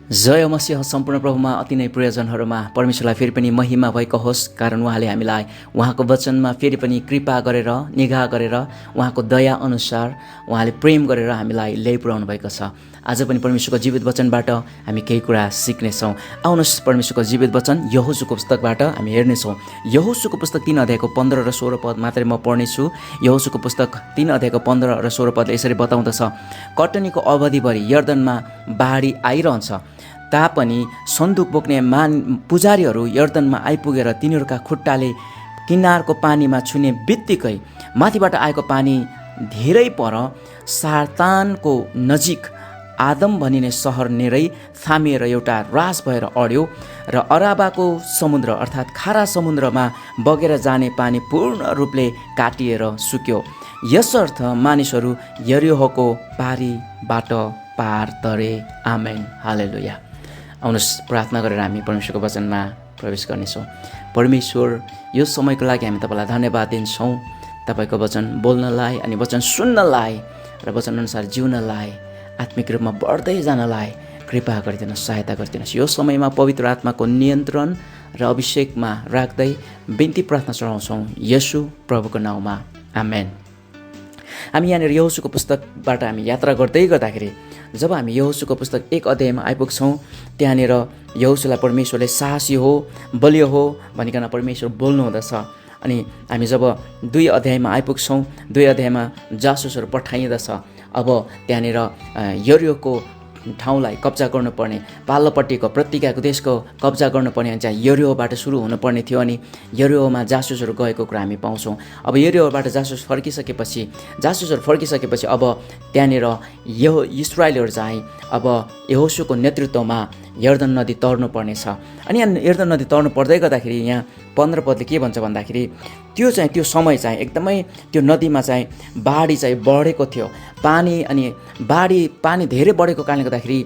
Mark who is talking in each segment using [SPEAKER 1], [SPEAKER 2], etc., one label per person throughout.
[SPEAKER 1] जय मसीह सम्पूर्ण प्रभुमा अति नै प्रियजनहरूमा परमेश्वरलाई फेरि पनि महिमा भएको होस्, कारण उहाँले हामीलाई उहाँको वचनमा फेरि पनि कृपा गरेर, निगाह गरेर, उहाँको दया अनुसार उहाँले प्रेम गरेर हामीलाई ल्याइपुर्याउनु भएको छ। आज पनि परमेश्वरको जीवित वचनबाट हामी केही कुरा सिक्नेछौँ। आउनुहोस्, परमेश्वरको जीवित वचन यहोशूको पुस्तकबाट हामी हेर्नेछौँ। यहोशूको पुस्तक 3 अध्यायको 15 र 16 पद मात्रै म पढ्नेछु। यहोशूको पुस्तक 3 अध्यायको 15 र 16 पदले यसरी बताउँदछ, कटनीको अवधिभरि यर्दनमा बाढी आइरहन्छ तापनि सन्दुक बोक्ने पुजारीहरू यर्दनमा आइपुगेर तिनीहरूका खुट्टाले किनारको पानीमा छुने बित्तिकै माथिबाट आएको पानी धेरै पर सार्तानको नजिक आदम भनिने सहर नेरै थामिएर एउटा रास भएर अड्यो र अराबाको समुद्र अर्थात् खारा समुद्रमा बगेर जाने पानी पूर्ण रूपले काटिएर सुक्यो। यसर्थ मानिसहरू यरिहोको पारीबाट पार तरे। आमेन, हालेलुया। आउनुहोस्, प्रार्थना गरेर हामी परमेश्वरको वचनमा प्रवेश गर्नेछौँ। परमेश्वर, यो समयको लागि हामी तपाईँलाई धन्यवाद दिन्छौँ। तपाईँको वचन बोल्नलाई अनि वचन सुन्नलाई र वचनअनुसार जिउनलाई, आत्मिक रूपमा बढ्दै जानलाई कृपा गरिदिनुहोस्, सहायता गरिदिनुहोस्। यो समयमा पवित्र आत्माको नियन्त्रण र अभिषेकमा राख्दै बिन्ती प्रार्थना चढाउँछौँ येशू प्रभुको नाउँमा, आमेन। हामी यहाँनिर यहोशूको पुस्तकबाट हामी यात्रा गर्दै गर्दाखेरि जब हामी यहोशूको पुस्तक 1 अध्यायमा आइपुग्छौँ, त्यहाँनिर यहोशूलाई परमेश्वरले साहसी हो, बलियो हो भनिकन परमेश्वर बोल्नुहुँदछ। अनि हामी जब 2 अध्यायमा आइपुग्छौँ, 2 अध्यायमा जासुसहरू पठाइँदछ। अब त्यहाँनिर यरिहोको ठाउँलाई कब्जा गर्नुपर्ने, पाल्लोपट्टिको प्रतिज्ञाको देशको कब्जा गर्नुपर्ने चाहिँ यरिहोबाट सुरु हुनुपर्ने थियो। अनि यरिहोमा जासुसहरू गएको कुरा हामी पाउँछौँ। अब यरिहोबाट जासुसहरू फर्किसकेपछि अब त्यहाँनिर इस्राएलीहरू चाहिँ अब यहोशूको नेतृत्वमा यर्दन नदी तर्नुपर्ने छ। अनि यहाँ यर्दन नदी तर्नु पर्दै गर्दाखेरि यहाँ 15 पदले के भन्छ भन्दाखेरि त्यो समय चाहिँ एकदमै त्यो नदीमा चाहिँ बाढी चाहिँ बढेको थियो। पानी धेरै बढेको कारणले गर्दाखेरि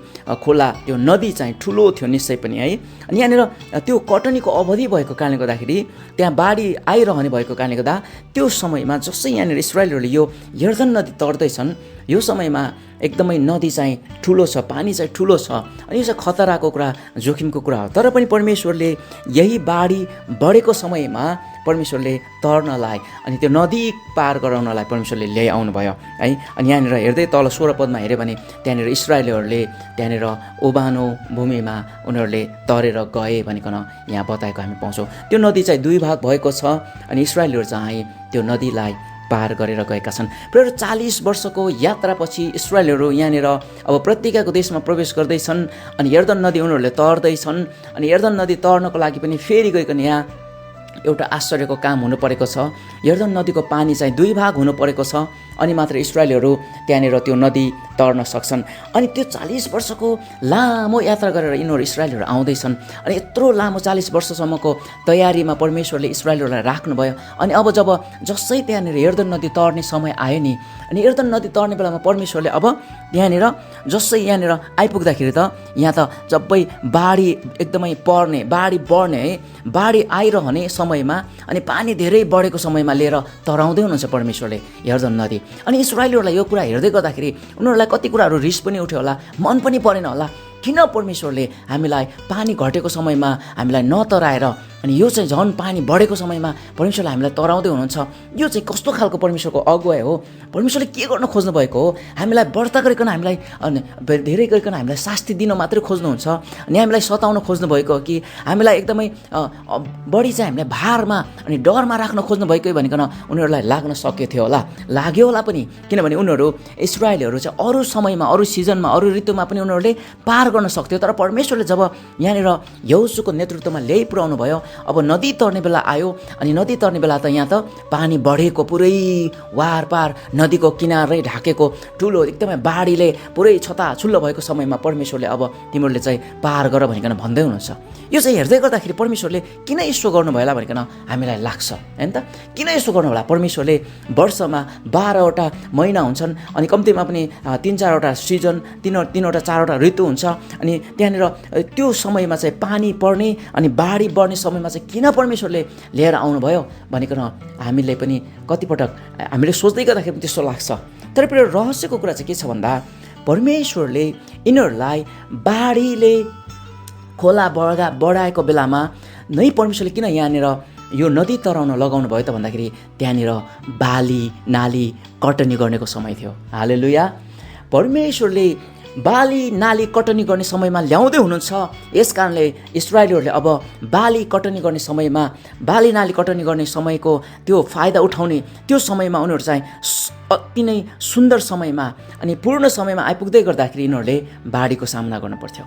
[SPEAKER 1] खोला त्यो नदी चाहिँ ठुलो थियो निश्चय पनि है। अनि यहाँनिर त्यो कटनीको अवधि भएको कारणले गर्दाखेरि त्यहाँ बाढी आइरहने भएको कारणले गर्दा त्यो समयमा जसै यहाँनिर इस्राएलीहरूले यो यर्दन नदी तर्दैछन्, यो समयमा एकदमै नदी चाहिँ ठुलो छ, पानी चाहिँ ठुलो छ। अनि यो चाहिँ खतराको कुरा, जोखिमको कुरा हो। तर पनि परमेश्वरले यही बाढी बढेको समयमा परमेश्वरले तर्नलाई अनि त्यो नदी पार गराउनलाई परमेश्वरले ल्याइ आउनुभयो है। अनि यहाँनिर हेर्दै तल 16 पदमा हेऱ्यो भने त्यहाँनिर इस्राएलीहरूले त्यहाँनिर ओबानो भूमिमा उनीहरूले तरेर गए भनिकन यहाँ बताएको हामी पाउँछौँ। त्यो नदी चाहिँ 2 भाग भएको छ अनि इस्राएलीहरू चाहिँ त्यो नदीलाई पार गरेर गएका छन्। प्राय 40 वर्षको यात्रापछि इस्राएलीहरू यहाँनिर अब प्रतिज्ञाको देशमा प्रवेश गर्दैछन्। अनि यर्दन नदी उनीहरूले तर्दैछन्। अनि यर्दन नदी तर्नको लागि पनि फेरि गइकन यहाँ एउटा आश्चर्यको काम हुनु परेको छ। यर्दन नदीको पानी चाहिँ 2 भाग हुनु परेको छ अनि मात्र इस्राएलीहरू त्यहाँनिर त्यो नदी तर्न सक्छन्। अनि त्यो 40 वर्षको लामो यात्रा गरेर यिनीहरू इस्राएलीहरू आउँदैछन्। अनि यत्रो लामो 40 वर्षसम्मको तयारीमा परमेश्वरले इस्राएलीहरूलाई राख्नुभयो। अनि अब जसै त्यहाँनिर यर्दन नदी तर्ने समय आयो नि, अनि यर्दन नदी तर्ने बेलामा परमेश्वरले अब यहाँनिर जसै यहाँनिर आइपुग्दाखेरि त यहाँ त जबै बाढी एकदमै पर्ने, बाढी बढ्ने है, बाढी आइरहने समयमा अनि पानी धेरै बढेको समयमा लिएर तराउँदै हुनुहुन्छ परमेश्वरले यर्दन नदी। अनि इस्राएलीहरूलाई यो कुरा हेर्दै गर्दाखेरि उनीहरूलाई कति कुराहरू रिस पनि उठ्यो होला, मन पनि परेन होला, किन परमेश्वरले हामीलाई पानी घटेको समयमा हामीलाई नतराएर अनि यो चाहिँ झन् पानी बढेको समयमा परमेश्वरले हामीलाई तराउँदै हुनुहुन्छ। यो चाहिँ कस्तो खालको परमेश्वरको अगुवाई हो? परमेश्वरले के गर्न खोज्नु भएको हो? हामीलाई व्रत गरिकन हामीलाई धेरै गरिकन हामीलाई शास्ति दिन मात्रै खोज्नुहुन्छ अनि हामीलाई सताउन खोज्नु भएको हो कि हामीलाई एकदमै बढी चाहिँ हामीलाई भारमा अनि डरमा राख्न खोज्नु भएको भनिकन उनीहरूलाई लाग्न सक्यो थियो होला, लाग्यो होला पनि। किनभने उनीहरू इस्राएलीहरू चाहिँ अरू समयमा, अरू सिजनमा, अरू ऋतुमा पनि उनीहरूले पार गर्न सक्थ्यो। तर परमेश्वरले जब यहाँनिर यहोशूको नेतृत्वमा ल्याइ पुर्याउनु भयो, अब नदी तर्ने बेला आयो अनि नदी तर्ने बेला त यहाँ त पानी बढेको, पुरै वारपार नदीको किनारै ढाकेको ठुलो एकदमै बाढीले पुरै छताछुल्लो भएको समयमा परमेश्वरले अब तिमीहरूले चाहिँ पार गर भनिकन भन्दै हुनुहुन्छ। यो चाहिँ हेर्दै गर्दाखेरि परमेश्वरले किन यसो गर्नुभयो होला भनिकन हामीलाई लाग्छ हैन त। किन यसो गर्नु होला? परमेश्वरले वर्षमा 12वटा महिना हुन्छन् अनि कम्तीमा पनि 3-4वटा सिजन, 3-4वटा ऋतु हुन्छ। अनि त्यहाँनिर त्यो समयमा चाहिँ पानी पर्ने अनि बाढी बढ्ने समयमा चाहिँ किन परमेश्वरले लिएर आउनुभयो भनिकन हामीले पनि कतिपटक हामीले सोच्दै गर्दाखेरि पनि त्यस्तो लाग्छ। तर रहस्यको कुरा चाहिँ के छ भन्दा परमेश्वरले यिनीहरूलाई बाढीले खोला बढाएको बेलामा नै परमेश्वरले किन यहाँनिर यो नदी तराउन लगाउनु भयो त भन्दाखेरि त्यहाँनिर बाली नाली कटनी गर्नेको समय थियो। हालेलुया। परमेश्वरले बाली नाली कटनी गर्ने समयमा ल्याउँदै हुनुहुन्छ। यस कारणले इस्राएलीहरूले अब बाली कटनी गर्ने समयमा बाली नाली कटनी गर्ने समयको त्यो फाइदा उठाउने त्यो समयमा उनीहरू चाहिँ अति नै सुन्दर समयमा अनि पूर्ण समयमा आइपुग्दै गर्दाखेरि यिनीहरूले बाढीको सामना गर्नु पर्थ्यो।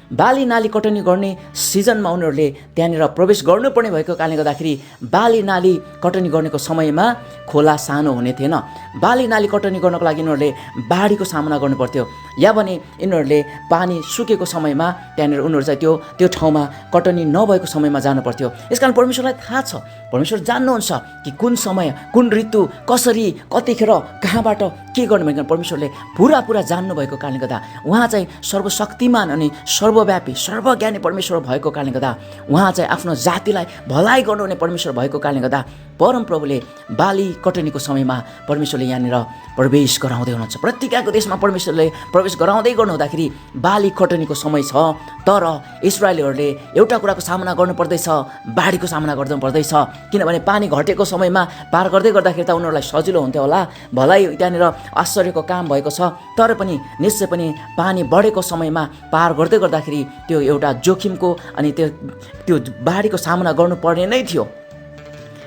[SPEAKER 1] बाली नाली कटनी गर्ने सिजनमा उनीहरूले त्यहाँनिर प्रवेश गर्नुपर्ने भएको कारणले गर्दाखेरि बाली नाली कटनी गर्नेको समयमा खोला सानो हुने थिएन। बाली नाली कटनी गर्नको लागि यिनीहरूले बाढीको सामना गर्नु पर्थ्यो, या भने यिनीहरूले पानी सुकेको समयमा त्यहाँनिर उनीहरू चाहिँ त्यो ठाउँमा कटनी नभएको समयमा जानु पर्थ्यो। यसकारण परमेश्वरलाई थाहा छ, परमेश्वर जान्नुहुन्छ कि कुन समय कुन ऋतु कसरी कतिखेर कहाँबाट के गर्नु भनेर परमेश्वरले पुरा जान्नुभएको कारणले गर्दा उहाँ चाहिँ सर्वशक्तिमान अनि सर्वव्यापी सर्वज्ञानी परमेश्वर भएको कारणले गर्दा उहाँ चाहिँ आफ्नो जातिलाई भलाइ गर्नुहुने परमेश्वर भएको कारणले गर्दा परमप्रभुले बाली कटनीको समयमा परमेश्वरले यहाँनिर प्रवेश गराउँदै हुनुहुन्छ। प्रतिज्ञाको देशमा परमेश्वरले प्रवेश गराउँदै गर्नुहुँदाखेरि बाली कटनीको समय छ, तर इस्राएलीहरूले एउटा कुराको सामना गर्नुपर्दैछ, बाढीको सामना गर्नु पर्दैछ। किनभने पानी घटेको समयमा पार गर्दै गर्दाखेरि त उनीहरूलाई सजिलो हुन्थ्यो होला, भलाइ त्यहाँनिर आश्चर्यको काम भएको छ, तर पनि निश्चय पनि पानी बढेको समयमा पार गर्दै गर्दाखेरि त्यो एउटा जोखिमको अनि त्यो बाढीको सामना गर्नुपर्ने नै थियो।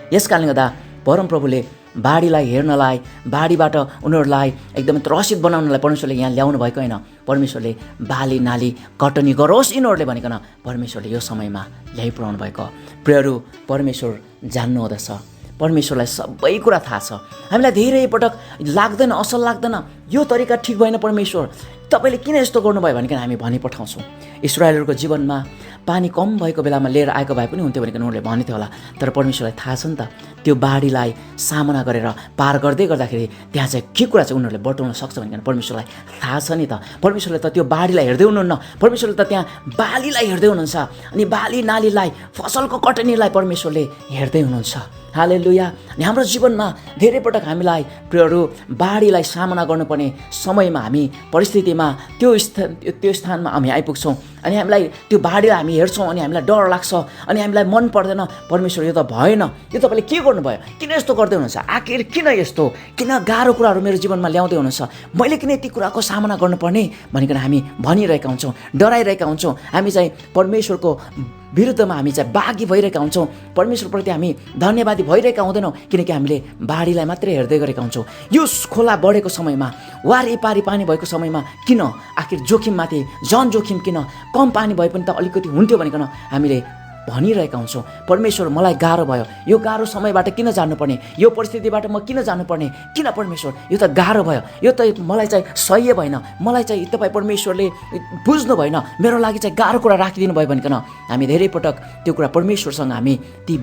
[SPEAKER 1] यस कारणले गर्दा परमप्रभुले बाढीलाई हेर्नलाई, बाढीबाट उनीहरूलाई एकदमै त्रसित बनाउनलाई परमेश्वरले यहाँ ल्याउनु भएको होइन। परमेश्वरले बाली नाली कटनी गरोस् यिनीहरूले भनिकन परमेश्वरले यो समयमा ल्याइ पुऱ्याउनु भएको। प्रियहरू, परमेश्वर जान्नु हुँदछ, परमेश्वरलाई सबै कुरा थाहा छ। हामीलाई धेरै पटक लाग्दैन, असल लाग्दैन, यो तरिका ठिक भएन, परमेश्वर तपाईँले किन यस्तो गर्नुभयो भनिकन हामी भनिपठाउँछौँ। इस्राएलहरूको जीवनमा पानी कम भएको बेलामा लिएर आएको भए पनि हुन्थ्यो भनिकन उनीहरूले भन्थ्यो होला, तर परमेश्वरलाई थाहा छ नि त त्यो बाढीलाई सामना गरेर पार गर्दै गर्दाखेरि त्यहाँ चाहिँ के कुरा चाहिँ उनीहरूले बटुल्न सक्छ भनिकन परमेश्वरलाई थाहा छ नि त। परमेश्वरले त त्यो बाढीलाई हेर्दै हुनुहुन्न, परमेश्वरले त त्यहाँ बालीलाई हेर्दै हुनुहुन्छ अनि बाली नालीलाई फसलको कटनीलाई परमेश्वरले हेर्दै हुनुहुन्छ। हालेलुया। अनि हाम्रो जीवनमा धेरै पटक हामीलाई प्रियहरू बाढीलाई सामना गर्नुपर्ने समयमा हामी परिस्थितिमा त्यो स्थानमा हामी आइपुग्छौँ अनि हामीलाई त्यो बाढीलाई हामी हेर्छौँ अनि हामीलाई डर लाग्छ अनि हामीलाई मन पर्दैन, परमेश्वर यो त भएन, यो तपाईँले के गर्नुभयो, किन यस्तो गर्दै हुनुहुन्छ, आखिर किन यस्तो, किन गाह्रो कुराहरू मेरो जीवनमा ल्याउँदै हुनुहुन्छ, मैले किन यति कुराको सामना गर्नुपर्ने भनिकन हामी भनिरहेका हुन्छौँ, डराइरहेका हुन्छौँ। हामी चाहिँ परमेश्वरको विरुद्धमा हामी चाहिँ बागी भइरहेका हुन्छौँ, परमेश्वरप्रति हामी धन्यवादी भइरहेका हुँदैनौँ, किनकि हामीले बाढीलाई मात्रै हेर्दै गरेका हुन्छौँ। यो खोला बढेको समयमा, वारिपारि पानी भएको समयमा किन आखिर जोखिममाथि झन जोखिम, किन कम पानी भए पनि त अलिकति हुन्थ्यो भनिकन हामीले भनिरहेका हुन्छौँ। परमेश्वर मलाई गाह्रो भयो, यो गाह्रो समयबाट किन जानुपर्ने, यो परिस्थितिबाट म किन जानुपर्ने, किन परमेश्वर यो त गाह्रो भयो, यो त मलाई चाहिँ सह्य भएन, मलाई चाहिँ तपाईँ परमेश्वरले बुझ्नु भएन, मेरो लागि चाहिँ गाह्रो कुरा राखिदिनु भयो भनिकन हामी धेरै पटक त्यो कुरा परमेश्वरसँग हामी ती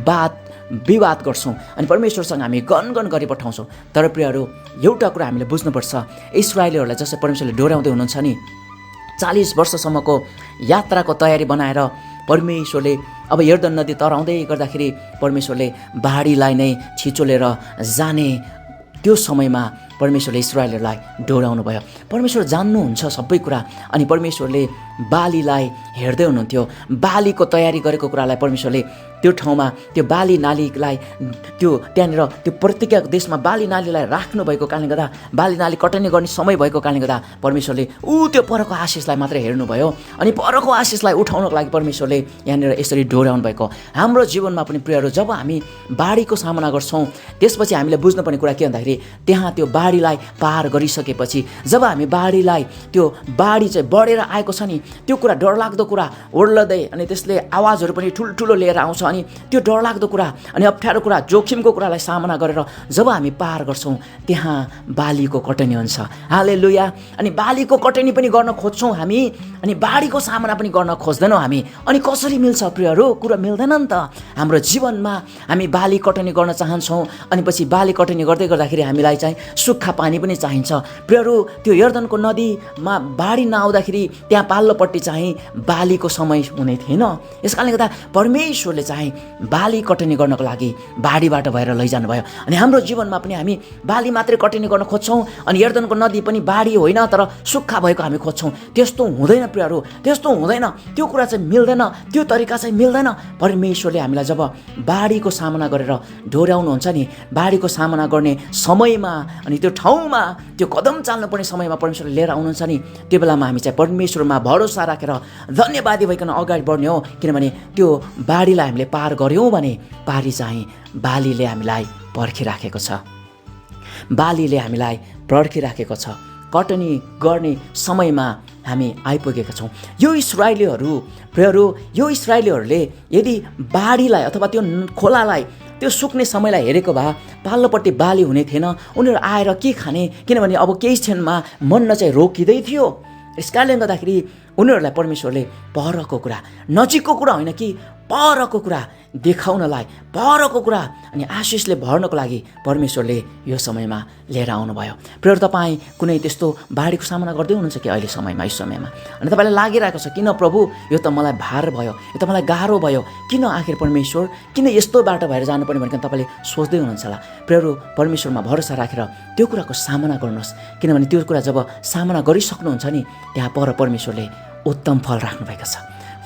[SPEAKER 1] विवाद गर्छौँ अनि परमेश्वरसँग हामी गनगन गरी पठाउँछौँ। तर प्रियहरू, एउटा कुरा हामीले बुझ्नुपर्छ, इस्राएलीहरूलाई जसरी परमेश्वरले डोर्याउँदै हुनुहुन्छ नि, 40 वर्षसम्मको यात्राको तयारी बनाएर परमेश्वरले अब यर्दन नदी तराउँदै गर्दाखेरि परमेश्वरले बाढीलाई नै छिचोलेर जाने त्यो समयमा परमेश्वरले इस्राएलहरूलाई डोराउनु भयो। परमेश्वर जान्नुहुन्छ सबै कुरा अनि परमेश्वरले बालीलाई हेर्दै हुनुहुन्थ्यो। बालीको तयारी गरेको कुरालाई परमेश्वरले त्यो ठाउँमा त्यो बाली नालीलाई त्यो त्यहाँनिर त्यो प्रतिज्ञाको देशमा बाली नालीलाई राख्नु भएको कारणले गर्दा, बाली नाली कटनी गर्ने समय भएको कारणले गर्दा परमेश्वरले त्यो परको आशिषलाई मात्रै हेर्नुभयो अनि परको आशिषलाई उठाउनको लागि परमेश्वरले यहाँनिर यसरी डोर्याउनु भएको। हाम्रो जीवनमा पनि प्रियहरू, जब हामी बाढीको सामना गर्छौँ त्यसपछि हामीले बुझ्नुपर्ने कुरा के भन्दाखेरि त्यहाँ त्यो बाढीलाई पार गरिसकेपछि जब हामी बाढीलाई त्यो बाढी चाहिँ बढेर आएको छ नि, त्यो कुरा डरलाग्दो कुरा ओर्लदै अनि त्यसले आवाजहरू पनि ठुल्ठुलो लिएर आउँछ अनि त्यो डरलाग्दो कुरा अनि अप्ठ्यारो कुरा जोखिमको कुरालाई सामना गरेर जब हामी पार गर्छौँ त्यहाँ बालीको कटनी हुन्छ। हालेलुया। अनि बालीको कटनी पनि गर्न खोज्छौँ हामी अनि बाढीको सामना पनि गर्न खोज्दैनौँ हामी। अनि कसरी मिल्छ प्रियहरू? कुरा मिल्दैन नि त। हाम्रो जीवनमा हामी बाली कटनी गर्न चाहन्छौँ अनि पछि बाली कटनी गर्दै गर्दाखेरि हामीलाई चाहिँ सुख सुक्खा पानी पनि चाहिन्छ। प्रियहरू, त्यो यर्दनको नदीमा बाढी नआउँदाखेरि त्यहाँ पाल्लोपट्टि चाहिँ बालीको समय हुने थिएन। यस कारणले गर्दा परमेश्वरले चाहिँ बाली कटनी गर्नको लागि बाढीबाट भएर लैजानु भयो। अनि हाम्रो जीवनमा पनि हामी बाली मात्रै कटनी गर्न खोज्छौँ अनि यर्दनको नदी पनि बाढी होइन तर सुक्खा भएको हामी खोज्छौँ। त्यस्तो हुँदैन प्रियहरू, त्यस्तो हुँदैन। त्यो कुरा चाहिँ मिल्दैन, त्यो तरिका चाहिँ मिल्दैन। परमेश्वरले हामीलाई जब बाढीको सामना गरेर डोर्याउनुहुन्छ नि, बाढीको सामना गर्ने समयमा अनि त्यो ठाउँमा त्यो कदम चाल्नुपर्ने समयमा परमेश्वरले लिएर आउनुहुन्छ नि, त्यो बेलामा हामी चाहिँ परमेश्वरमा भरोसा राखेर धन्यवादी भइकन अगाडि बढ्ने हो। किनभने त्यो बाढीलाई हामीले पार गऱ्यौँ भने पारी चाहिँ बालीले हामीलाई पर्खिराखेको छ, बालीले हामीलाई पर्खिराखेको छ। कटनी गर्ने समयमा हामी आइपुगेका छौँ। यो इस्राएलीहरू प्रियहरू, यो इस्राएलीहरूले यदि बाढीलाई अथवा त्यो खोलालाई त्यो सुक्ने समयलाई हेरेको भए पाल्लोपट्टि बाली हुने थिएन। उनीहरू आएर के खाने, किनभने अब केही क्षणमा मन्न चाहिँ रोकिँदै थियो। यस कारणले गर्दाखेरि उनीहरूलाई परमेश्वरले परको कुरा, नजिकको कुरा होइन कि परको कुरा देखाउनलाई, परको कुरा अनि आशिषले भर्नको लागि परमेश्वरले यो समयमा लिएर आउनुभयो। प्रिय तपाईँ कुनै त्यस्तो बाढीको सामना गर्दै हुनुहुन्छ कि अहिले समयमा, यस समयमा अनि तपाईँलाई लागिरहेको छ किन प्रभु यो त मलाई भार भयो, यो त मलाई गाह्रो भयो, किन आखिर परमेश्वर किन यस्तो बाटो भएर जानुपर्ने भनेर तपाईँले सोच्दै हुनुहुन्छ होला। प्रियहरू, परमेश्वरमा भरोसा राखेर त्यो कुराको सामना गर्नुहोस्। किनभने त्यो कुरा जब सामना गरिसक्नुहुन्छ नि, त्यहाँ पर परमेश्वरले उत्तम फल राख्नुभएको छ,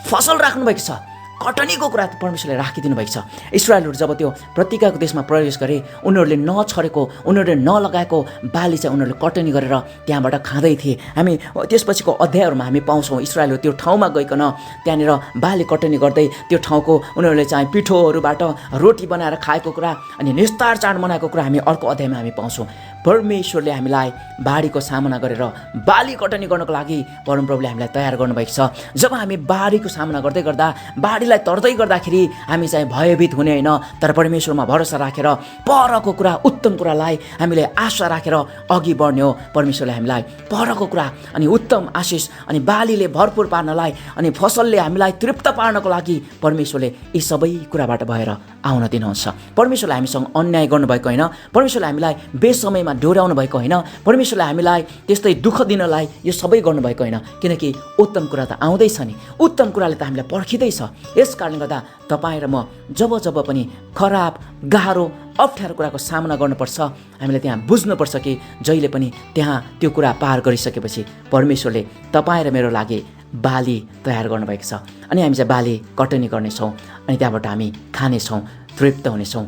[SPEAKER 1] फसल राख्नुभएको छ, कटनीको कुरा परमेश्वरले राखिदिनु भएको छ। इस्राएलहरू जब त्यो प्रतिज्ञाको देशमा प्रवेश गरे, उनीहरूले नछरेको, उनीहरूले नलगाएको बाली चाहिँ उनीहरूले कटनी गरेर त्यहाँबाट खाँदै थिए। हामी त्यसपछिको अध्यायहरूमा हामी पाउँछौँ इस्राएलहरू त्यो ठाउँमा गइकन त्यहाँनिर बाली कटनी गर्दै त्यो ठाउँको उनीहरूले चाहिँ पिठोहरूबाट रोटी बनाएर खाएको कुरा अनि निस्तार चाड मनाएको कुरा हामी अर्को अध्यायमा हामी पाउँछौँ। परमेश्वरले हामीलाई बाढीको सामना गरेर बाली कटनी गर्नको लागि परमप्रभुले हामीलाई तयार गर्नुभएको छ। जब हामी बाढीको सामना गर्दै गर्दा, बाढीलाई तर्दै गर्दाखेरि हामी चाहिँ भयभीत हुने होइन, तर परमेश्वरमा भरोसा राखेर परको कुरा, उत्तम कुरालाई हामीले आशा राखेर अघि बढ्ने हो। परमेश्वरले हामीलाई परको कुरा अनि उत्तम आशिष अनि बालीले भरपुर पार्नलाई अनि फसलले हामीलाई तृप्त पार्नको लागि परमेश्वरले यी सबै कुराबाट भएर आउन दिनुहुन्छ। परमेश्वरले हामीसँग अन्याय गर्नुभएको होइन, परमेश्वरले हामीलाई बेसमयमा डोर्याउनु भएको होइन, परमेश्वरले हामीलाई त्यस्तै दुःख दिनलाई यो सबै गर्नुभएको होइन। किनकि उत्तम कुरा त आउँदैछ नि, उत्तम कुराले त हामीलाई पर्खिँदैछ। यस कारणले गर्दा तपाईँ र म जब जब पनि खराब, गाह्रो, अप्ठ्यारो कुराको सामना गर्नुपर्छ, हामीले त्यहाँ बुझ्नुपर्छ कि जहिले पनि त्यहाँ त्यो कुरा पार गरिसकेपछि परमेश्वरले तपाईँ र मेरो लागि बाली तयार गर्नुभएको छ। अनि हामी चाहिँ बाली कटनी गर्नेछौँ अनि त्यहाँबाट हामी खानेछौँ, तृप्त हुनेछौँ।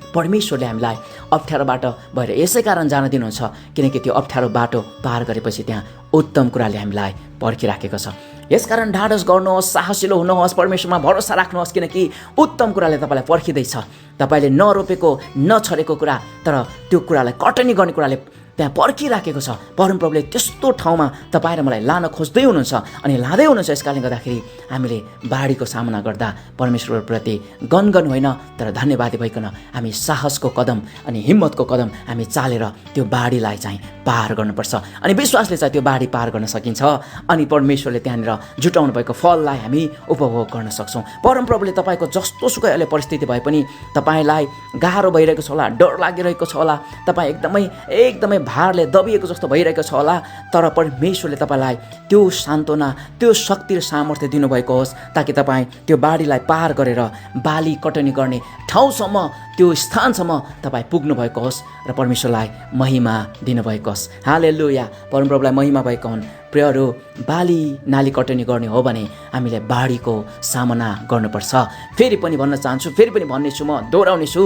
[SPEAKER 1] परमेश्वरले हामीलाई अप्ठ्यारो बाटो भएर यसै कारण जान दिनुहुन्छ किनकि त्यो अप्ठ्यारो बाटो पार गरेपछि त्यहाँ उत्तम कुराले हामीलाई पर्खिराखेको छ। यसकारण ढाडस गर्नुहोस्, साहसिलो हुनुहोस्, परमेश्वरमा भरोसा राख्नुहोस्, किनकि उत्तम कुराले तपाईँलाई पर्खिँदैछ। तपाईँले नरोपेको, नछरेको कुरा तर त्यो कुरालाई कटनी गर्ने कुराले त्यहाँ पर्खिराखेको छ। परमप्रभुले त्यस्तो ठाउँमा तपाईँ र मलाई लान खोज्दै हुनुहुन्छ अनि लाँदै हुनुहुन्छ। यस कारणले गर्दाखेरि हामीले बाढीको सामना गर्दा परमेश्वरप्रति गनगन होइन तर धन्यवादी भइकन हामी साहसको कदम अनि हिम्मतको कदम हामी चालेर त्यो बाढीलाई चाहिँ पार गर्नुपर्छ। अनि विश्वासले चाहिँ त्यो बाढी पार गर्न सकिन्छ अनि परमेश्वरले त्यहाँनिर जुटाउनु भएको फललाई हामी उपभोग गर्न सक्छौँ। परमप्रभुले तपाईँको जस्तो सुकै अहिले परिस्थिति भए पनि तपाईँलाई गाह्रो भइरहेको छ होला, डर लागिरहेको छ होला, तपाईँ एकदमै भारले दबिएको जस्तो भइरहेको छ होला, तर परमेश्वरले तपाईँलाई त्यो सान्त्वना, त्यो शक्ति र सामर्थ्य दिनुभएको होस् ताकि तपाईँ त्यो बाढीलाई पार गरेर बाली कटनी गर्ने ठाउँसम्म, त्यो स्थानसम्म तपाईँ पुग्नु भएको होस् र परमेश्वरलाई महिमा दिनुभएको होस्। हालेलुया, परमप्रभुलाई महिमा भएको हुन्। प्रियहरू, बाली नाली कटनी गर्ने हो भने हामीले बाढीको सामना गर्नुपर्छ। फेरि पनि भन्न चाहन्छु, फेरि पनि भन्नेछु, म दोहोऱ्याउनेछु,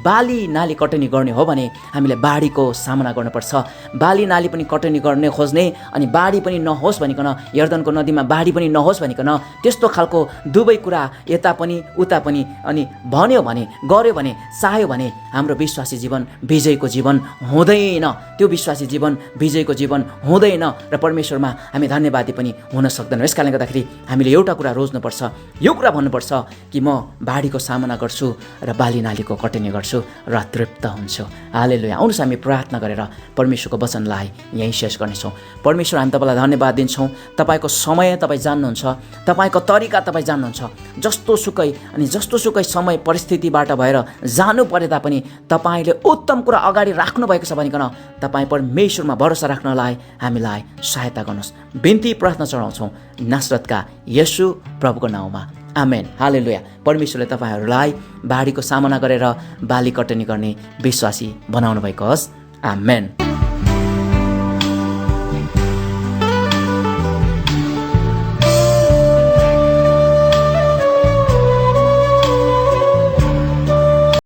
[SPEAKER 1] बाली नाली कटनी गर्ने हो भने हामीले बाढीको सामना गर्नुपर्छ। बाली नाली पनि कटनी गर्ने खोज्ने अनि बाढी पनि नहोस् भनिकन, यर्दनको नदीमा बाढी पनि नहोस् भनिकन त्यस्तो खालको दुवै कुरा यता पनि उता पनि अनि भन्यो भने, गर्यो भने, चाह्यो भने हाम्रो विश्वासी जीवन विजयको जीवन हुँदैन। त्यो विश्वासी जीवन विजयको जीवन हुँदैन र परमेश्वरमा हामी धन्यवादी पनि हुन सक्दैनौँ। यस कारणले गर्दाखेरि हामीले एउटा कुरा रोज्नुपर्छ, यो कुरा भन्नुपर्छ कि म बाढीको सामना गर्छु र बाली नालीको कटनी गर्छु र तृप्त हुन्छु। हालेलुया। आउनुहोस् हामी प्रार्थना गरेर परमेश्वरको वचनलाई यहीँ शेष गर्नेछौँ। परमेश्वर, हामी तपाईँलाई धन्यवाद दिन्छौँ। तपाईँको समय तपाईँ जान्नुहुन्छ, तपाईँको तरिका तपाईँ जान्नुहुन्छ। जस्तो सुकै समय परिस्थितिबाट भएर जानु परे तापनि तपाईँले उत्तम कुरा अगाडि राख्नुभएको छ भनिकन तपाईँ परमेश्वरमा भरोसा राख्नलाई हामीलाई सहायता गर्नुहोस्। बिन्ती प्रार्थना चढाउँछौँ नासरतका येशू प्रभुको नाउँमा, आमेन। हालेलुया। परमेश्वरले तपाईँहरूलाई बाढीको सामना गरेर बाली कटनी गर्ने विश्वासी बनाउनु भएको होस्। आमेन।